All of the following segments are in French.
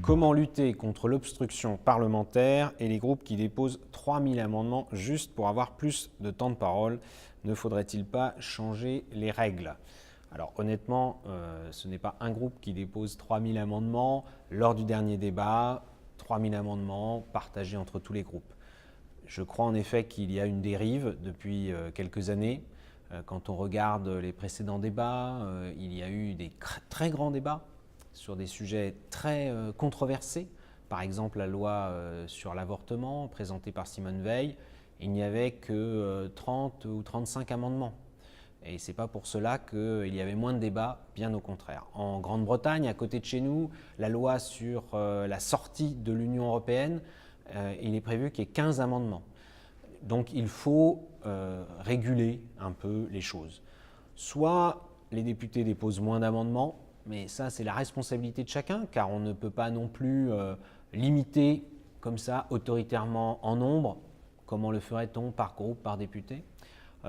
Comment lutter contre l'obstruction parlementaire et les groupes qui déposent 3000 amendements juste pour avoir plus de temps de parole? Ne faudrait-il pas changer les règles? Alors honnêtement, ce n'est pas un groupe qui dépose 3000 amendements. Lors du dernier débat, 3000 amendements partagés entre tous les groupes. Je crois en effet qu'il y a une dérive depuis quelques années. Quand on regarde les précédents débats, il y a eu des très grands débats sur des sujets très controversés. Par exemple, la loi sur l'avortement présentée par Simone Veil, il n'y avait que 30 ou 35 amendements. Et ce n'est pas pour cela qu'il y avait moins de débats, bien au contraire. En Grande-Bretagne, à côté de chez nous, la loi sur la sortie de l'Union européenne, il est prévu qu'il y ait 15 amendements. Donc il faut réguler un peu les choses. Soit les députés déposent moins d'amendements, mais ça c'est la responsabilité de chacun, car on ne peut pas non plus limiter comme ça autoritairement en nombre. Comment le ferait-on par groupe, par député?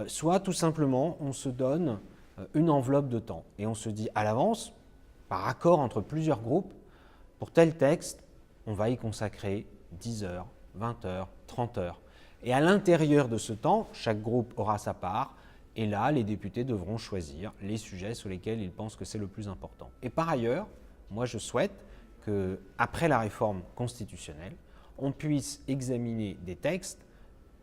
Soit tout simplement on se donne une enveloppe de temps et on se dit à l'avance, par accord entre plusieurs groupes, pour tel texte, on va y consacrer 10 heures, 20 heures, 30 heures. Et à l'intérieur de ce temps, chaque groupe aura sa part. Et là, les députés devront choisir les sujets sur lesquels ils pensent que c'est le plus important. Et par ailleurs, moi je souhaite qu'après la réforme constitutionnelle, on puisse examiner des textes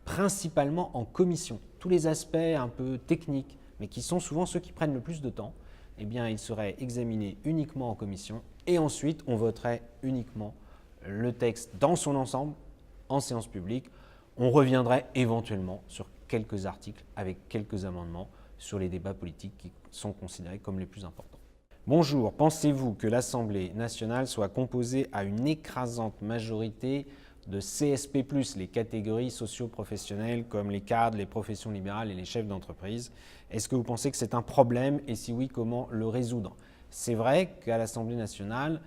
principalement en commission. Tous les aspects un peu techniques, mais qui sont souvent ceux qui prennent le plus de temps, eh bien, ils seraient examinés uniquement en commission et ensuite on voterait uniquement le texte dans son ensemble en séance publique. On reviendrait éventuellement sur quelques articles avec quelques amendements sur les débats politiques qui sont considérés comme les plus importants. Bonjour, pensez-vous que l'Assemblée nationale soit composée à une écrasante majorité de CSP+, les catégories socio-professionnelles comme les cadres, les professions libérales et les chefs d'entreprise? Est-ce que vous pensez que c'est un problème et si oui, comment le résoudre? C'est vrai qu'à l'Assemblée nationale,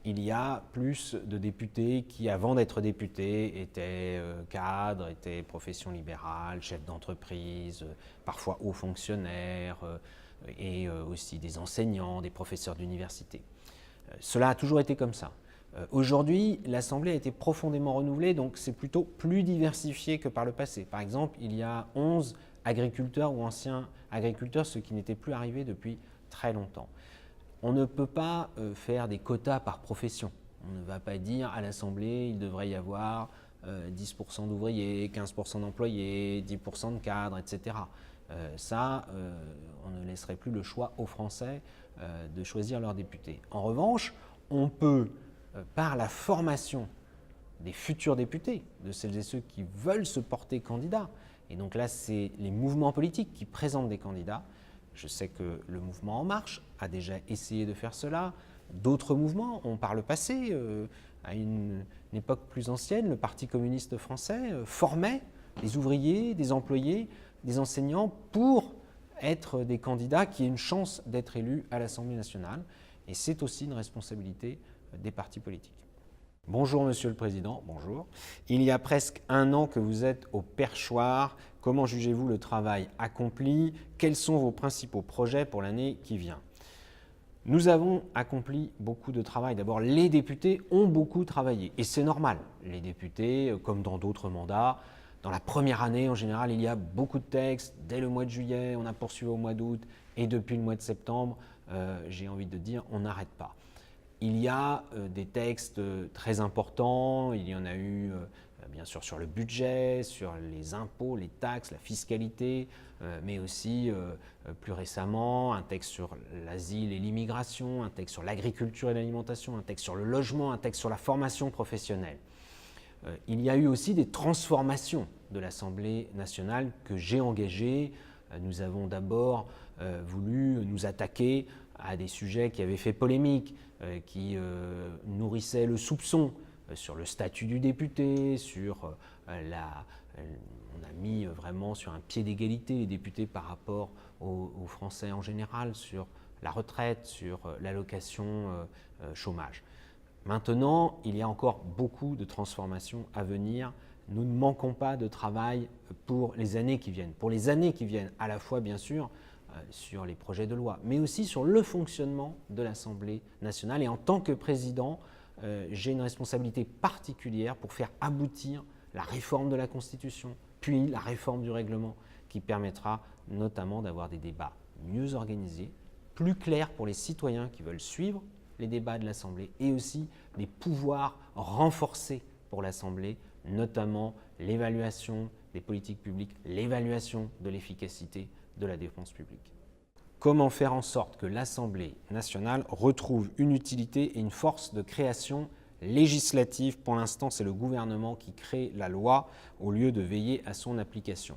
il y a plus de députés qui, avant d'être députés, étaient cadres, étaient professions libérales, chefs d'entreprise, parfois hauts fonctionnaires et aussi des enseignants, des professeurs d'université. Cela a toujours été comme ça. Aujourd'hui, l'Assemblée a été profondément renouvelée, donc c'est plutôt plus diversifié que par le passé. Par exemple, il y a 11 agriculteurs ou anciens agriculteurs, ce qui n'était plus arrivé depuis très longtemps. On ne peut pas faire des quotas par profession. On ne va pas dire à l'Assemblée il devrait y avoir 10% d'ouvriers, 15% d'employés, 10% de cadres, etc. On ne laisserait plus le choix aux Français de choisir leurs députés. En revanche, on peut, par la formation des futurs députés, de celles et ceux qui veulent se porter candidats, et donc là c'est les mouvements politiques qui présentent des candidats. Je sais que le mouvement En Marche a déjà essayé de faire cela. D'autres mouvements ont par le passé, à une époque plus ancienne, le Parti communiste français formait des ouvriers, des employés, des enseignants pour être des candidats qui aient une chance d'être élus à l'Assemblée nationale. Et c'est aussi une responsabilité des partis politiques. Bonjour Monsieur le Président, bonjour. Il y a presque un an que vous êtes au perchoir. Comment jugez-vous le travail accompli? Quels sont vos principaux projets pour l'année qui vient? Nous avons accompli beaucoup de travail. D'abord, les députés ont beaucoup travaillé et c'est normal. Les députés, comme dans d'autres mandats, dans la première année, en général, il y a beaucoup de textes. Dès le mois de juillet, on a poursuivi au mois d'août et depuis le mois de septembre, j'ai envie de dire, on n'arrête pas. Il y a des textes très importants, il y en a eu bien sûr sur le budget, sur les impôts, les taxes, la fiscalité, mais aussi plus récemment un texte sur l'asile et l'immigration, un texte sur l'agriculture et l'alimentation, un texte sur le logement, un texte sur la formation professionnelle. Il y a eu aussi des transformations de l'Assemblée nationale que j'ai engagées. Nous avons d'abord voulu nous attaquer à des sujets qui avaient fait polémique, qui nourrissaient le soupçon sur le statut du député, on a mis vraiment sur un pied d'égalité les députés par rapport aux Français en général, sur la retraite, sur l'allocation chômage. Maintenant, il y a encore beaucoup de transformations à venir. Nous ne manquons pas de travail pour les années qui viennent. Pour les années qui viennent, à la fois bien sûr sur les projets de loi, mais aussi sur le fonctionnement de l'Assemblée nationale. Et en tant que président, j'ai une responsabilité particulière pour faire aboutir la réforme de la Constitution, puis la réforme du règlement, qui permettra notamment d'avoir des débats mieux organisés, plus clairs pour les citoyens qui veulent suivre les débats de l'Assemblée, et aussi des pouvoirs renforcés pour l'Assemblée, notamment l'évaluation des politiques publiques, l'évaluation de l'efficacité de la dépense publique. Comment faire en sorte que l'Assemblée nationale retrouve une utilité et une force de création législative? Pour l'instant, c'est le gouvernement qui crée la loi au lieu de veiller à son application.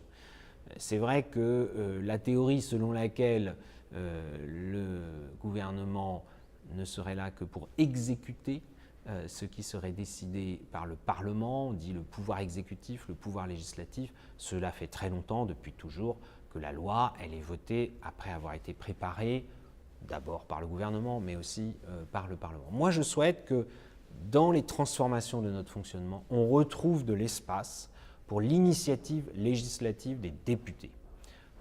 C'est vrai que la théorie selon laquelle le gouvernement ne serait là que pour exécuter ce qui serait décidé par le Parlement, on dit le pouvoir exécutif, le pouvoir législatif, cela fait très longtemps, depuis toujours, que la loi, elle est votée après avoir été préparée, d'abord par le gouvernement, mais aussi par le Parlement. Moi, je souhaite que dans les transformations de notre fonctionnement, on retrouve de l'espace pour l'initiative législative des députés.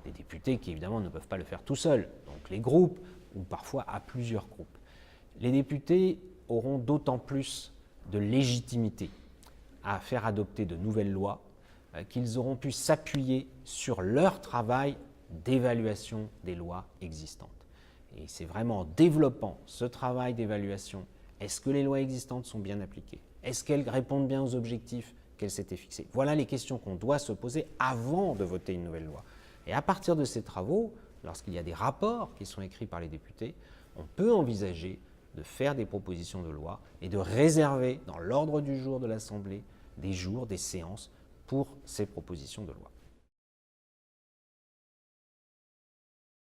Des députés qui, évidemment, ne peuvent pas le faire tout seuls, donc les groupes, ou parfois à plusieurs groupes. Les députés auront d'autant plus de légitimité à faire adopter de nouvelles lois qu'ils auront pu s'appuyer sur leur travail d'évaluation des lois existantes. Et c'est vraiment en développant ce travail d'évaluation, est-ce que les lois existantes sont bien appliquées? Est-ce qu'elles répondent bien aux objectifs qu'elles s'étaient fixés? Voilà les questions qu'on doit se poser avant de voter une nouvelle loi. Et à partir de ces travaux, lorsqu'il y a des rapports qui sont écrits par les députés, on peut envisager de faire des propositions de loi et de réserver dans l'ordre du jour de l'Assemblée des jours, des séances pour ces propositions de loi.